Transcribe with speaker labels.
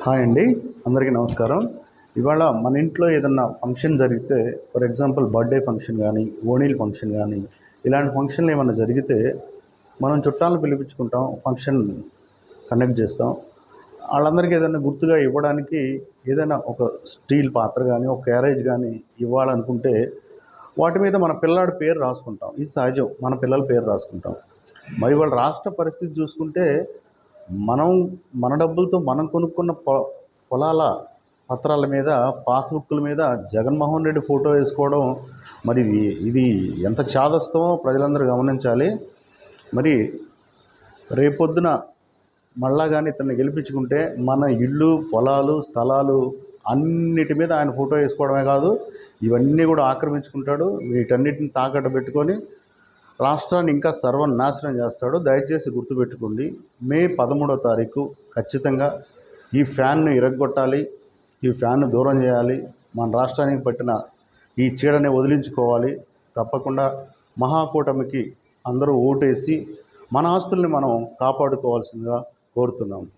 Speaker 1: Hi అండి, అందరికీ నమస్కారం. ఇవాళ మన ఇంట్లో ఏదన్నా ఫంక్షన్ జరిగితే, ఫర్ ఎగ్జాంపుల్ బర్త్డే ఫంక్షన్ కానీ, ఓణీల ఫంక్షన్ కానీ, ఇలాంటి ఫంక్షన్లు ఏమన్నా జరిగితే మనం చుట్టాలను పిలిపించుకుంటాం, ఫంక్షన్ కండక్ట్ చేస్తాం. వాళ్ళందరికీ ఏదైనా గుర్తుగా ఇవ్వడానికి ఏదైనా ఒక స్టీల్ పాత్ర కానీ, ఒక క్యారేజ్ కానీ ఇవ్వాలనుకుంటే వాటి మీద మన పిల్లాడి పేరు రాసుకుంటాం. ఇది సహజం, మన పిల్లల పేరు రాసుకుంటాం. మరి వాళ్ళ రాష్ట్ర పరిస్థితి చూసుకుంటే మనం మన డబ్బులతో మనం కొనుక్కున్న పొలాల పత్రాల మీద, పాస్బుక్కుల మీద జగన్మోహన్ రెడ్డి ఫోటో వేసుకోవడం మరి ఇది ఎంత చాదస్తమో ప్రజలందరూ గమనించాలి. మరి రేపొద్దున మళ్ళా కానీ ఇతన్ని గెలిపించుకుంటే మన ఇళ్ళు, పొలాలు, స్థలాలు అన్నిటి మీద ఆయన ఫోటో వేసుకోవడమే కాదు, ఇవన్నీ కూడా ఆక్రమించుకుంటాడు. వీటన్నిటిని తాకట్టు పెట్టుకొని రాష్ట్రాన్ని ఇంకా సర్వనాశనం చేస్తాడు. దయచేసి గుర్తుపెట్టుకోండి, మే 13వ తారీఖు ఖచ్చితంగా ఈ ఫ్యాన్ను ఇరగ్గొట్టాలి, ఈ ఫ్యాన్ను దూరం చేయాలి, మన రాష్ట్రానికి పట్టిన ఈ చీడని వదిలించుకోవాలి. తప్పకుండా మహాకూటమికి అందరూ ఓటేసి మన ఆస్తుల్ని మనం కాపాడుకోవాల్సిందిగా కోరుతున్నాము.